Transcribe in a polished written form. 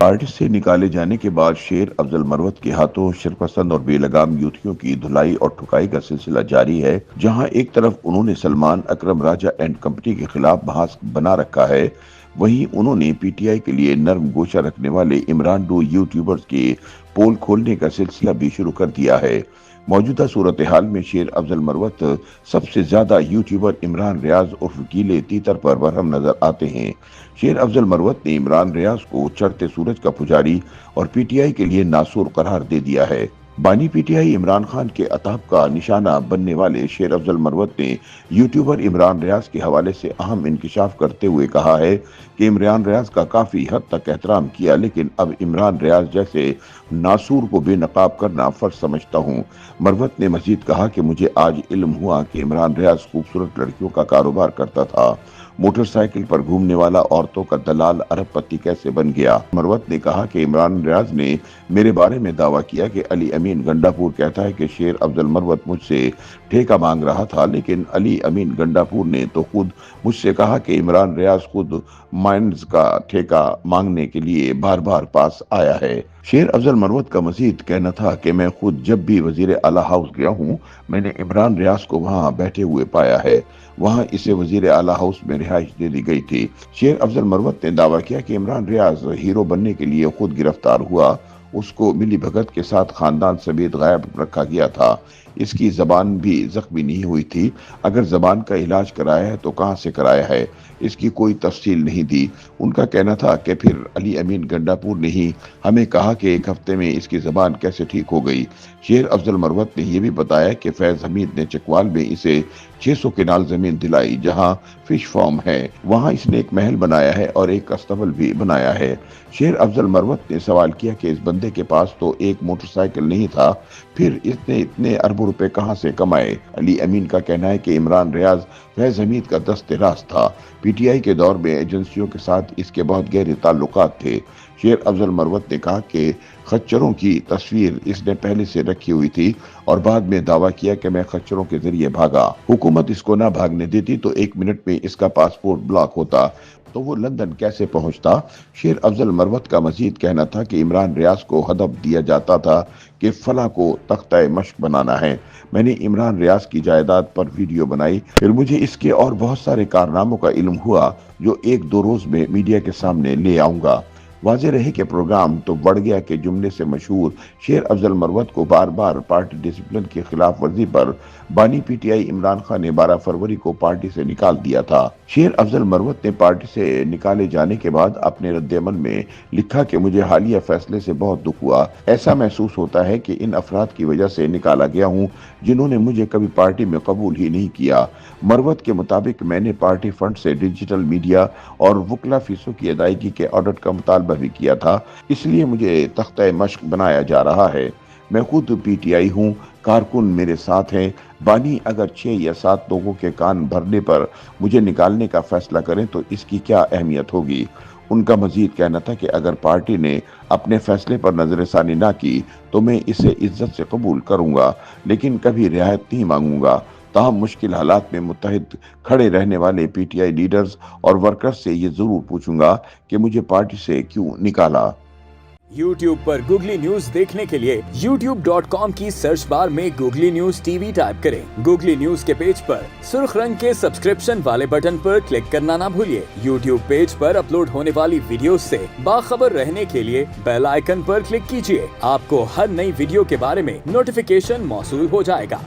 Party سے نکالے جانے کے بعد شیر افضل مروت کے ہاتھوں شرپسند اور بے لگام یوتھیوں کی دھلائی اور ٹھکائی کا سلسلہ جاری ہے، جہاں ایک طرف انہوں نے سلمان اکرم راجہ اینڈ کمپنی کے خلاف بحث بنا رکھا ہے، وہیں انہوں نے پی ٹی آئی کے لیے نرم گوشہ رکھنے والے عمران ڈو یوٹیوبرز کے پول کھولنے کا سلسلہ بھی شروع کر دیا ہے۔ موجودہ صورتحال میں شیر افضل مروت سب سے زیادہ یوٹیوبر عمران ریاض عرف گیلے تیتر پر برہم نظر آتے ہیں۔ شیر افضل مروت نے عمران ریاض کو چڑھتے سورج کا پجاری اور پی ٹی آئی کے لیے ناسور قرار دے دیا ہے۔ بانی P T I Imran Khan کے عتاب کا نشانہ بننے والے شیر افضل مروت نے یوٹیوبر عمران ریاض کے حوالے سے اہم انکشاف کرتے ہوئے کہا ہے کہ عمران ریاض کا کافی حد تک احترام کیا، لیکن اب عمران ریاض جیسے ناسور کو بے نقاب کرنا فرض سمجھتا ہوں۔ مروت نے مزید کہا کہ مجھے آج علم ہوا کہ عمران ریاض خوبصورت لڑکیوں کا کاروبار کرتا تھا، موٹر سائیکل پر گھومنے والا عورتوں کا دلال ارب پتی کیسے بن گیا۔ مروت نے کہا کہ عمران ریاض نے میرے بارے میں دعویٰ کیا کہ علی امین گنڈاپور کہتا ہے کہ شیر افضل مروت مجھ سے ٹھیکہ مانگ رہا تھا، لیکن علی امین گنڈاپور نے تو خود مجھ سے کہا کہ عمران ریاض خود مائنز کا ٹھیکہ مانگنے کے لیے بار بار پاس آیا ہے۔ شیر افضل مروت کا مزید کہنا تھا کہ میں خود جب بھی وزیر اعلیٰ ہاؤس گیا ہوں، میں نے عمران ریاض کو وہاں بیٹھے ہوئے پایا ہے، وہاں اسے وزیر اعلیٰ ہاؤس میں رہائش دے دی گئی تھی۔ شیر افضل مروت نے دعویٰ کیا کہ عمران ریاض ہیرو بننے کے لیے خود گرفتار ہوا، اس کو ملی بھگت کے ساتھ خاندان سمیت غائب رکھا گیا تھا، اس کی زبان بھی زخمی نہیں ہوئی تھی، اگر زبان کا علاج کرایا ہے تو کہاں سے کرایا ہے، اس کی کوئی تفصیل نہیں دی۔ ان کا کہنا تھا کہ پھر علی امین گنڈاپور نے ہی ہمیں کہا کہ ایک ہفتے میں اس کی زبان کیسے ٹھیک ہو گئی۔ شیر افضل مروت نے یہ بھی بتایا کہ فیض حمید نے چکوال میں اسے 600 کنال زمین دلائی جہاں فش فارم ہے، وہاں اس نے ایک محل بنایا ہے اور ایک استبل بھی بنایا ہے۔ شیر افضل مروت نے سوال کیا کہ اس بندے کے پاس تو ایک موٹر سائیکل نہیں تھا، پھر اس نے اتنے اربوں روپے کہاں سے کمائے۔ علی امین کا کہنا ہے کہ عمران ریاض فیض حمید کا دست راست تھا، پی ٹی آئی کے دور میں ایجنسیوں کے ساتھ اس کے بہت گہرے تعلقات تھے۔ شیر افضل مروت نے کہا کہ خچروں کی تصویر اس نے پہلے سے رکھی ہوئی تھی اور بعد میں دعویٰ کیا کہ میں خچروں کے ذریعے بھاگا، حکومت اس کو نہ بھاگنے دیتی تو 1 منٹ میں اس کا پاسپورٹ بلاک ہوتا تو وہ لندن کیسے پہنچتا۔ شیر افضل مروت کا مزید کہنا تھا کہ عمران ریاض کو ہدف دیا جاتا تھا کہ فلاں کو تختہ مشق بنانا ہے، میں نے عمران ریاض کی جائیداد پر ویڈیو بنائی، پھر مجھے اس کے اور بہت سارے کارناموں کا علم ہوا جو 1-2 روز میں میڈیا کے سامنے لے آؤں گا۔ واضح رہے کہ پروگرام تو بڑھ گیا کے جملے سے مشہور شیر افضل مروت کو بار بار پارٹی ڈسپلن کی خلاف ورزی پر بانی P T I Imran Khan نے 12 فروری کو پارٹی سے نکال دیا تھا۔ شیر افضل مروت نے پارٹی سے نکالے جانے کے بعد اپنے رد عمل میں لکھا کہ مجھے حالیہ فیصلے سے بہت دکھ ہوا، ایسا محسوس ہوتا ہے کہ ان افراد کی وجہ سے نکالا گیا ہوں جنہوں نے مجھے کبھی پارٹی میں قبول ہی نہیں کیا۔ مروت کے مطابق میں نے پارٹی فنڈ سے ڈیجیٹل میڈیا اور وکلا فیسوں کی ادائیگی کے آڈٹ کا مطالبہ بھی کیا تھا، اس لیے مجھے تختہ مشق بنایا جا رہا ہے۔ میں خود پی ٹی آئی ہوں، کارکن میرے ساتھ ہیں، بانی اگر 6 یا 7 لوگوں کے کان بھرنے پر مجھے نکالنے کا فیصلہ کریں تو اس کی کیا اہمیت ہوگی۔ ان کا مزید کہنا تھا کہ اگر پارٹی نے اپنے فیصلے پر نظر ثانی نہ کی تو میں اسے عزت سے قبول کروں گا، لیکن کبھی رعایت نہیں مانگوں گا۔ تاہم مشکل حالات میں متحد کھڑے رہنے والے پی ٹی آئی لیڈرز اور ورکرز سے یہ ضرور پوچھوں گا کہ مجھے پارٹی سے کیوں نکالا۔ یوٹیوب پر گوگلی نیوز دیکھنے کے لیے youtube.com کی سرچ بار میں googly news T V type کریں۔ گوگلی نیوز کے پیج پر سرخ رنگ کے سبسکرپشن والے بٹن پر کلک کرنا نہ بھولیے۔ یوٹیوب پیج پر اپلوڈ ہونے والی ویڈیوز سے باخبر رہنے کے لیے بیل آئیکن پر کلک کیجیے، آپ کو ہر نئی ویڈیو کے بارے میں نوٹیفیکیشن موصول ہو جائے گا۔